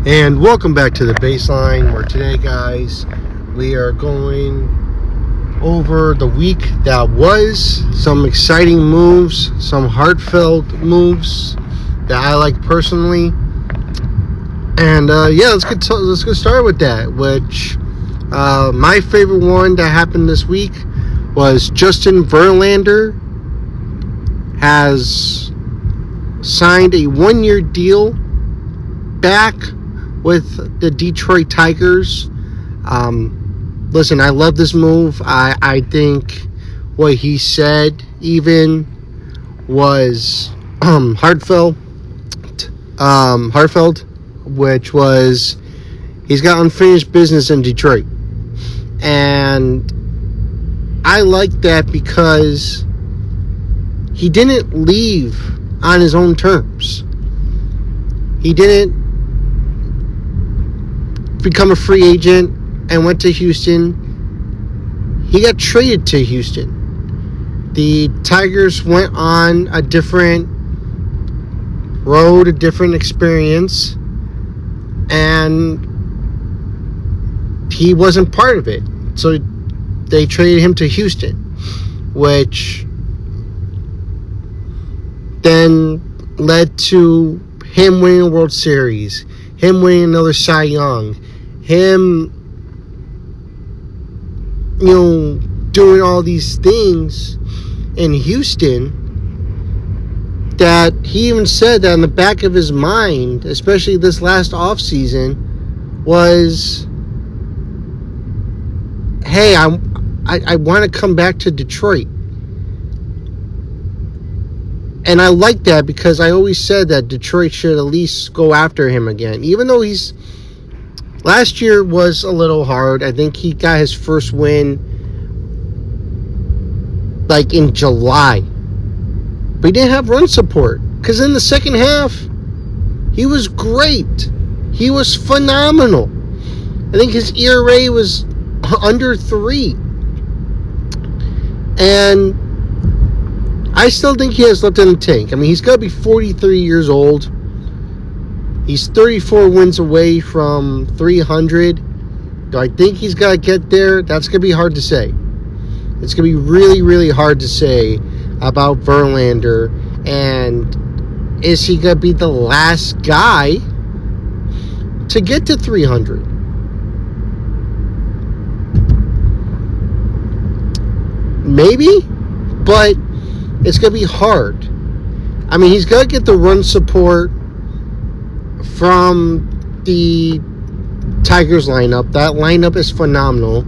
And welcome back to the baseline, where today, guys, we are going over the week that was, some exciting moves, some heartfelt moves that I like personally. And let's get started with that. Which my favorite one that happened this week was Justin Verlander has signed a 1-year deal back with the Detroit Tigers. Listen, I love this move. I think what he said even was heartfelt, which was he's got unfinished business in Detroit. And I like that because he didn't leave on his own terms. He didn't become a free agent and went to Houston. He got traded to Houston. The Tigers went on a different road, a different experience, and he wasn't part of it. So they traded him to Houston, which then led to him winning a World Series, him winning another Cy Young, him, doing all these things in Houston that he even said that in the back of his mind, especially this last offseason, was, hey, I want to come back to Detroit. And I like that because I always said that Detroit should at least go after him again. Even though last year was a little hard. I think he got his first win like in July. But he didn't have run support. Because in the second half, he was great. He was phenomenal. I think his ERA was under 3. And I still think he has left in the tank. I mean, he's got to be 43 years old. He's 34 wins away from 300. Do I think he's got to get there? That's going to be hard to say. It's going to be really, really hard to say about Verlander. And is he going to be the last guy to get to 300? Maybe, but it's going to be hard. I mean, he's got to get the run support from the Tigers lineup. That lineup is phenomenal.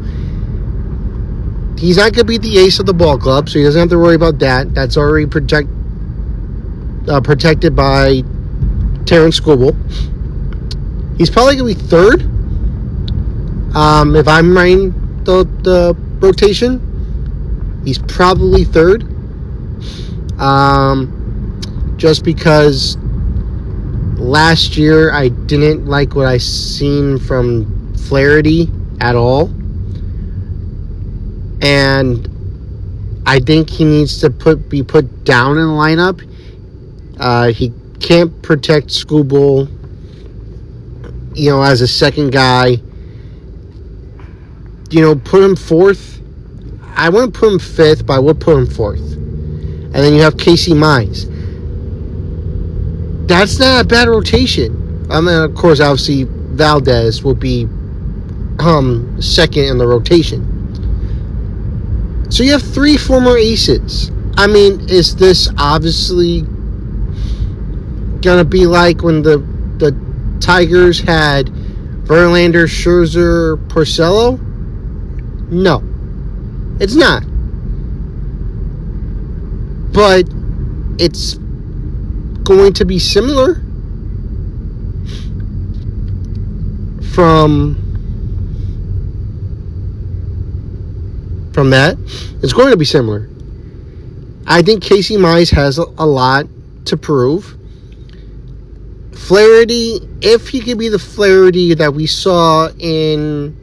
He's not going to be the ace of the ball club, so he doesn't have to worry about that. That's already protected by Terrence Skubal. He's probably going to be third. If I'm running the rotation, he's probably third. Just because last year I didn't like what I seen from Flaherty at all. And I think he needs to be put down in the lineup. He can't protect Skubal, as a second guy. Put him fourth. I wouldn't put him fifth, but I would put him fourth. And then you have Casey Mize. That's not a bad rotation. I mean, of course, obviously, Valdez will be second in the rotation. So you have 3 former aces. I mean, is this obviously going to be like when the Tigers had Verlander, Scherzer, Porcello? No. It's not. But it's going to be similar from that. It's going to be similar. I think Casey Mize has a lot to prove. Flaherty, if he could be the Flaherty that we saw in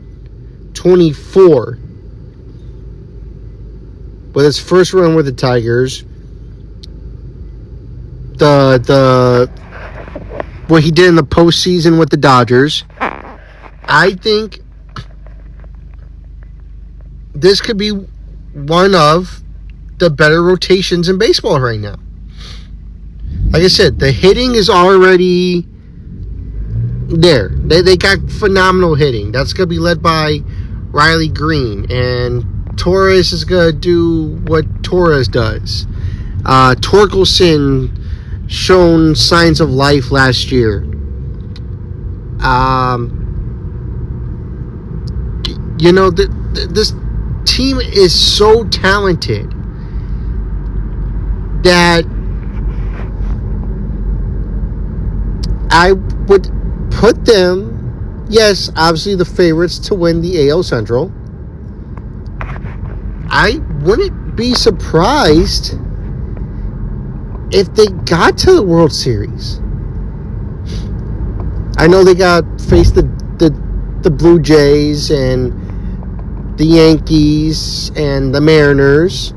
24 with his first run with the Tigers, the what he did in the postseason with the Dodgers. I think this could be one of the better rotations in baseball right now. Like I said, the hitting is already there. They got phenomenal hitting. That's going to be led by Riley Green. And Torres is going to do what Torres does. Torkelson shown signs of life last year. This team is so talented that I would put them, yes, obviously the favorites to win the AL Central. I wouldn't be surprised if they got to the World Series. I know they faced the Blue Jays and the Yankees and the Mariners.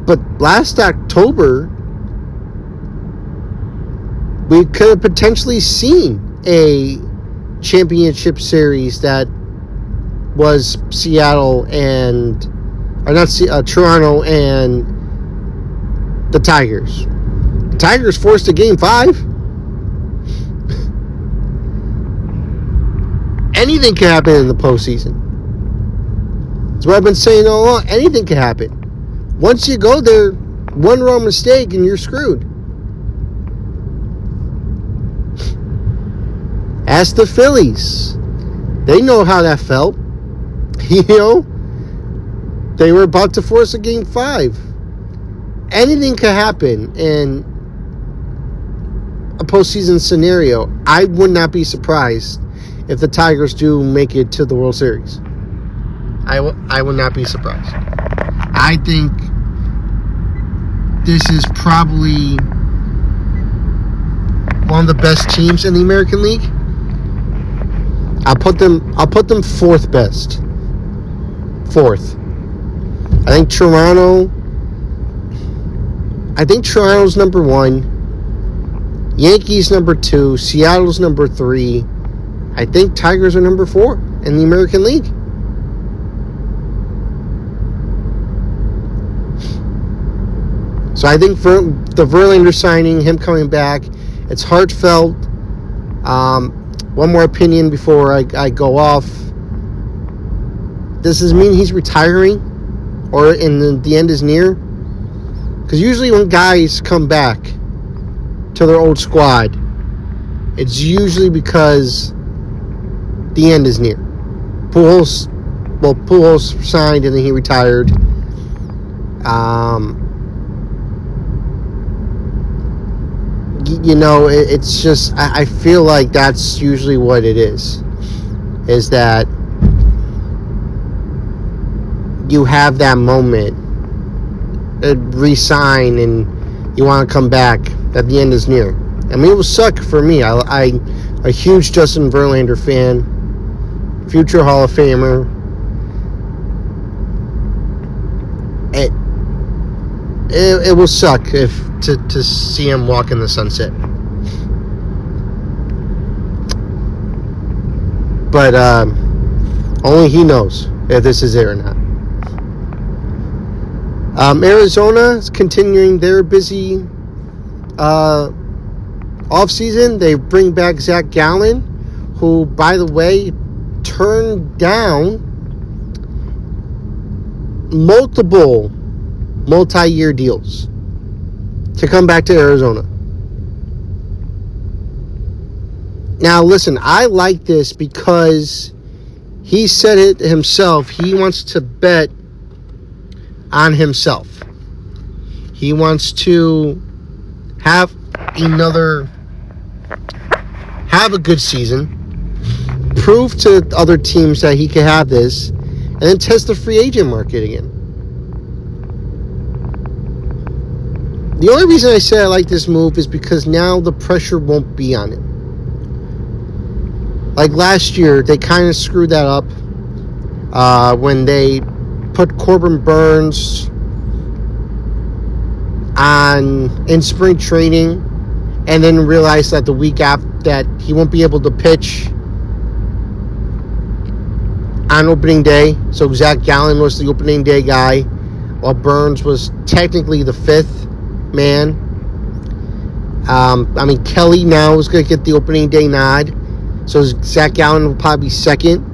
But last October, we could have potentially seen a championship series that was Toronto and the Tigers. The Tigers forced a Game 5. Anything can happen in the postseason. That's what I've been saying all along. Anything can happen. Once you go there, one wrong mistake and you're screwed. Ask the Phillies. They know how that felt. They were about to force a Game 5. Anything could happen in a postseason scenario. I would not be surprised if the Tigers do make it to the World Series. I will not be surprised. I think this is probably one of the best teams in the American League. I'll put them fourth best. Fourth. I think Toronto's number 1. Yankees number 2. Seattle's number 3. I think Tigers are number 4 in the American League. So I think for the Verlander signing, him coming back, it's heartfelt. One more opinion before I go off. Does this mean he's retiring? Or the end is near? Because usually when guys come back to their old squad, it's usually because the end is near. Pujols signed and then he retired. It's just, I feel like that's usually what it is that you have that moment, resign, and you want to come back, that the end is near. I mean, it will suck for me. I'm a huge Justin Verlander fan, future Hall of Famer. It will suck to see him walk in the sunset. But only he knows if this is it or not. Arizona is continuing their busy offseason. They bring back Zach Gallen, who, by the way, turned down multiple multi-year deals to come back to Arizona. Now, listen, I like this because he said it himself. He wants to bet on himself. He wants to have a good season, prove to other teams that he can have this, and then test the free agent market again. The only reason I say I like this move is because now the pressure won't be on him. Like last year, they kind of screwed that up when they put Corbin Burns in spring training and then realized that the week after that he won't be able to pitch on opening day. So Zach Gallen was the opening day guy, while Burns was technically the fifth man. Kelly now is going to get the opening day nod, so Zach Gallen will probably be second.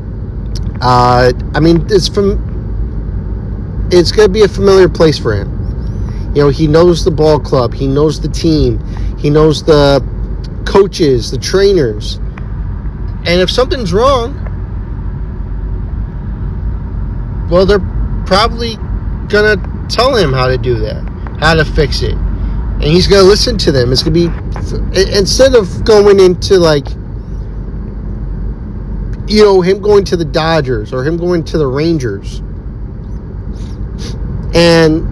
It's going to be a familiar place for him. He knows the ball club, he knows the team, he knows the coaches, the trainers, and if something's wrong, well, they're probably going to tell him how to do that, how to fix it. And he's going to listen to them. It's going to be, instead of going into him going to the Dodgers or him going to the Rangers and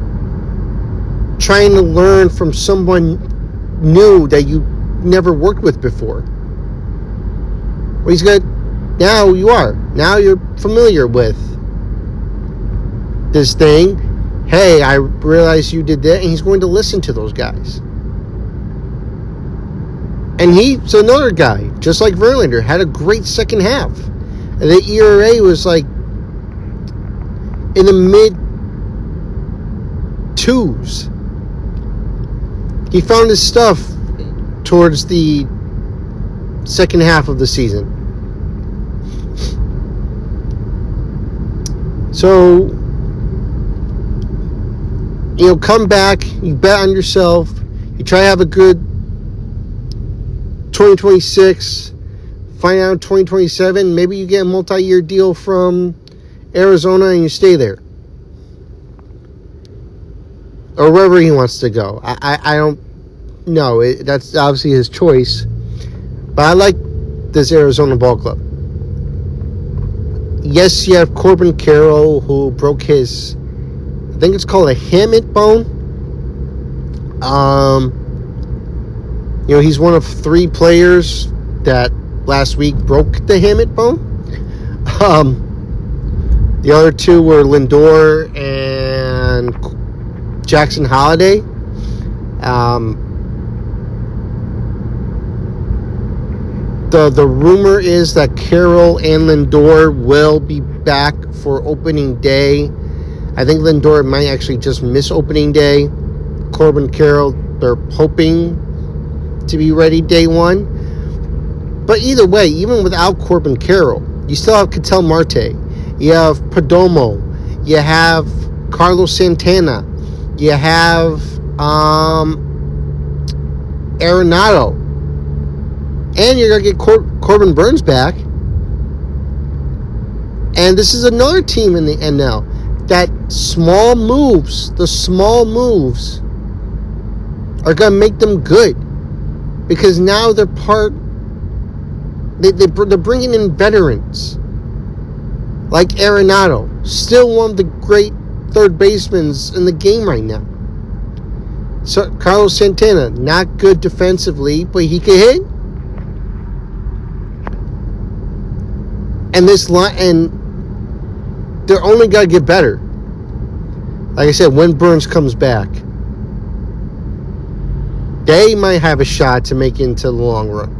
trying to learn from someone new that you never worked with before. Well, he's going to, now you're familiar with this thing. Hey, I realize you did that, and he's going to listen to those guys. And he's another guy, just like Verlander, had a great second half. And the ERA was in the mid-2s. He found his stuff towards the second half of the season. So, come back, you bet on yourself, you try to have a good 2026, find out 2027, maybe you get a multi-year deal from Arizona and you stay there. Or wherever he wants to go. I don't know. That's obviously his choice. But I like this Arizona ball club. Yes, you have Corbin Carroll, who broke his, I think it's called a hamate bone. He's one of 3 players that last week broke the hamate bone. The other 2 were Lindor and Jackson Holiday. The rumor is that Carroll and Lindor will be back for opening day. I think Lindor might actually just miss opening day. Corbin Carroll, they're hoping to be ready day 1. But either way, even without Corbin Carroll, you still have Ketel Marte. You have Perdomo. You have Carlos Santana. You have Arenado. And you're going to get Corbin Burns back. And this is another team in the NL that the small moves are going to make them good. Because now they're they're bringing in veterans. Like Arenado, still one of the great third basemen in the game right now. So Carlos Santana, not good defensively, but he can hit. And this line, and they're only got to get better. Like I said, when Burns comes back, they might have a shot to make it into the long run.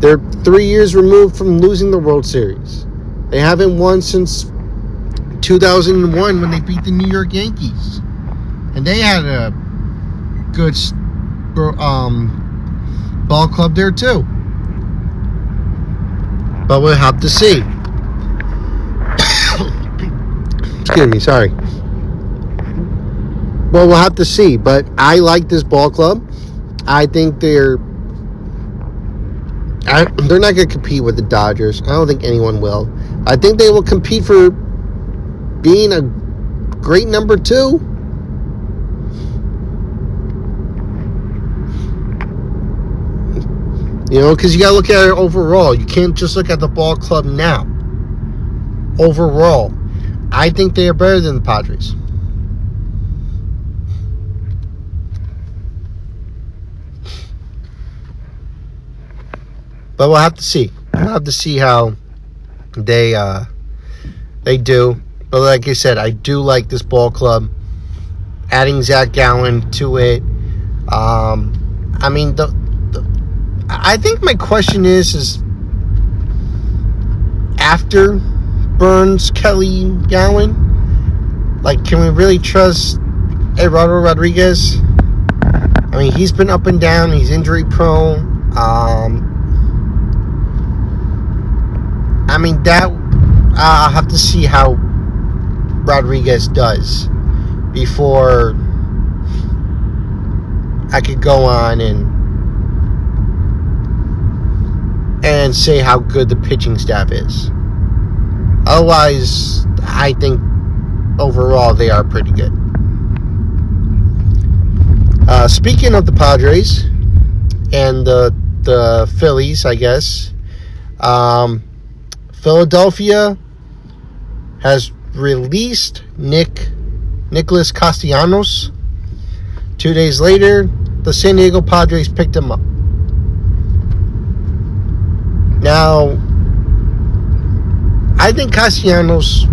They're 3 years removed from losing the World Series. They haven't won since 2001 when they beat the New York Yankees. And they had a good ball club there too. But we'll have to see. Excuse me, sorry. Well, we'll have to see. But I like this ball club. I think they're not going to compete with the Dodgers. I don't think anyone will. I think they will compete for being a great number 2. Because you got to look at it overall. You can't just look at the ball club now. Overall, I think they are better than the Padres. But we'll have to see. We'll have to see how they do. But like I said, I do like this ball club. adding Zach Gallen to it. I mean, I think my question is after Burns, Kelly, Gallen, like, can we really trust Eduardo Rodriguez? I mean, he's been up and down. He's injury prone. I mean, that I'll have to see how Rodriguez does before I could go on and say how good the pitching staff is. Otherwise, I think overall they are pretty good. Speaking of the Padres and the Phillies, I guess, Philadelphia has released Nicholas Castellanos. 2 days later, the San Diego Padres picked him up. Now, I think Castellanos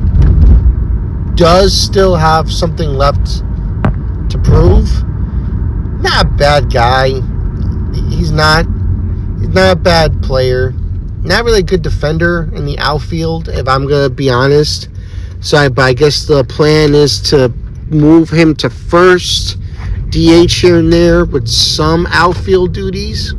does still have something left to prove. Not a bad guy. He's not a bad player. Not really a good defender in the outfield, if I'm going to be honest. So I guess the plan is to move him to first, DH here and there with some outfield duties.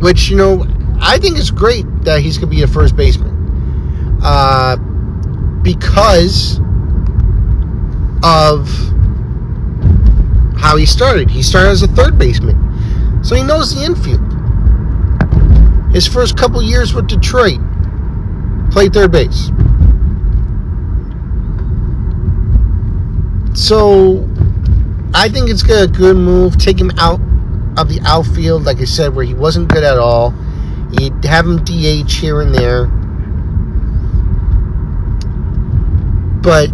Which, I think is great that he's going to be a first baseman. Because of how he started. He started as a third baseman. So he knows the infield. His first couple years with Detroit, played third base. So I think it's a good move. Take him out of the outfield, like I said, where he wasn't good at all. You'd have him DH here and there. But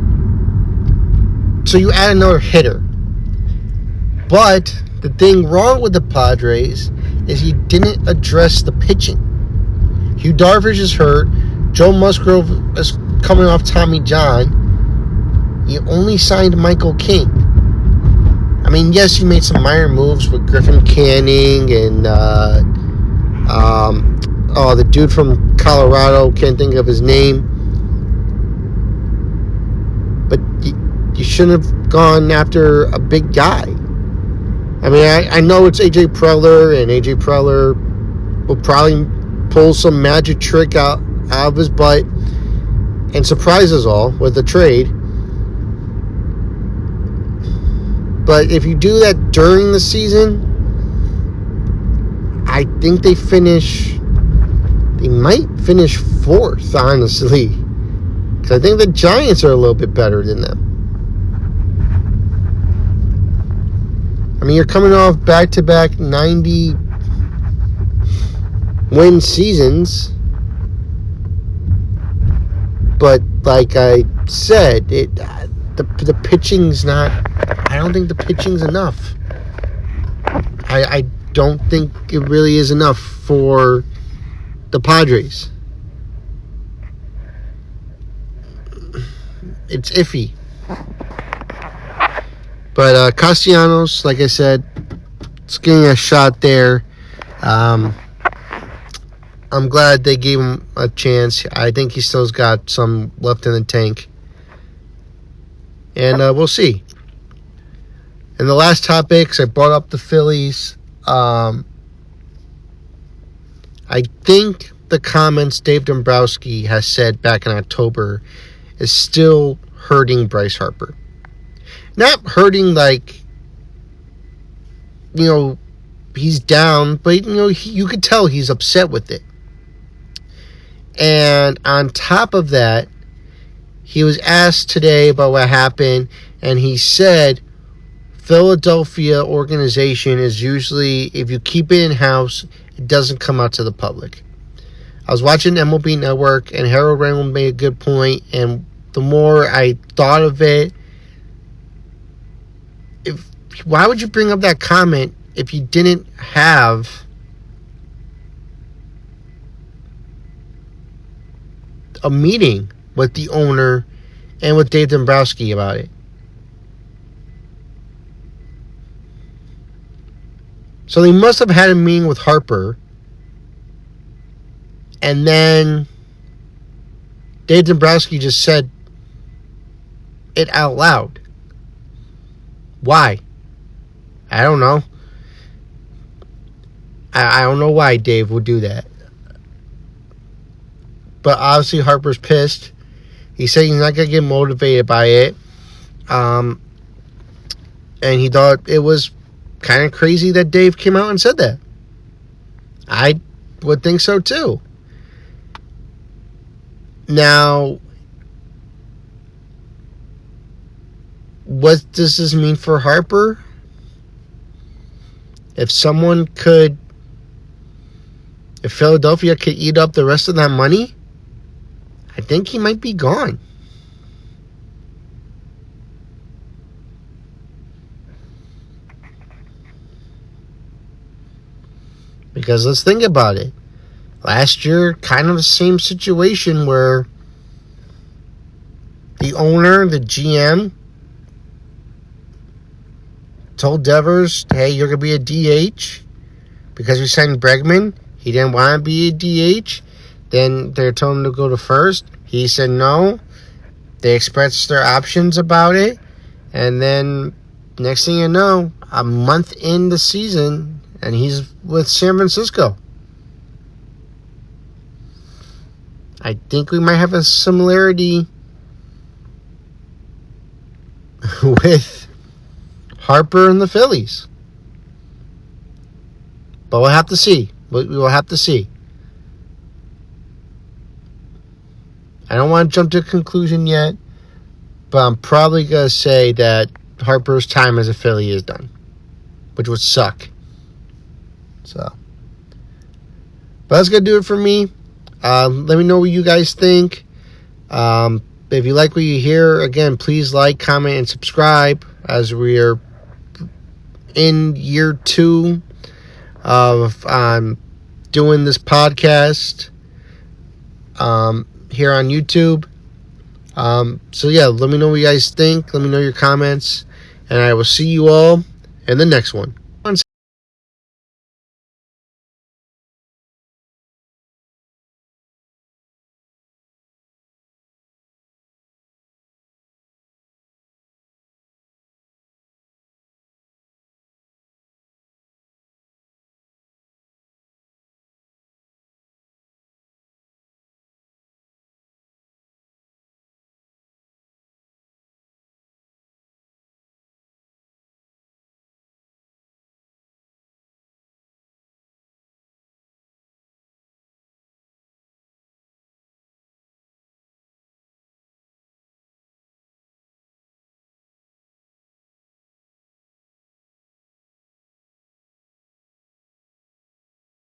so you add another hitter. But the thing wrong with the Padres is he didn't address the pitching. Hugh Darvish is hurt. Joe Musgrove is coming off Tommy John. You only signed Michael King. I mean, yes, you made some minor moves with Griffin Canning and the dude from Colorado, can't think of his name. But you shouldn't have gone after a big guy. I mean, I know it's A.J. Preller, and A.J. Preller will probably pull some magic trick out of his butt and surprise us all with a trade. But if you do that during the season, I think they might finish fourth, honestly. Because I think the Giants are a little bit better than them. I mean, you're coming off back-to-back 90-win seasons. But like I said, the pitching's not... I don't think the pitching's enough. I don't think it really is enough for the Padres. It's iffy. But Castellanos, like I said, it's getting a shot there. I'm glad they gave him a chance. I think he still's got some left in the tank. And we'll see. And the last topics, I brought up the Phillies. I think the comments Dave Dombrowski has said back in October is still hurting Bryce Harper. Not hurting like, he's down, but, you could tell he's upset with it. And on top of that, he was asked today about what happened, and he said Philadelphia organization is usually, if you keep it in-house, it doesn't come out to the public. I was watching MLB Network, and Harold Raymond made a good point, and the more I thought of it, why would you bring up that comment if you didn't have a meeting with the owner and with Dave Dombrowski about it. So they must have had a meeting with Harper, and then Dave Dombrowski just said it out loud. Why? I don't know. I don't know why Dave would do that. But obviously Harper's pissed. He said he's not going to get motivated by it. And he thought it was kind of crazy that Dave came out and said that. I would think so too. Now, what does this mean for Harper? If Philadelphia could eat up the rest of that money, I think he might be gone. Because let's think about it. Last year, kind of the same situation where the owner, the GM, told Devers, hey, you're going to be a DH. Because we signed Bregman, he didn't want to be a DH. Then they told him to go to first. He said no. They expressed their options about it. And then, next thing you know, a month in the season, and he's with San Francisco. I think we might have a similarity with Harper and the Phillies. But we'll have to see. We will have to see. I don't want to jump to a conclusion yet, but I'm probably going to say that Harper's time as a Philly is done, which would suck. So, but that's going to do it for me. Let me know what you guys think. If you like what you hear, again, please like, comment, and subscribe as we are in year 2 of doing this podcast here on YouTube. So yeah, let me know what you guys think. Let me know your comments, and I will see you all in the next one.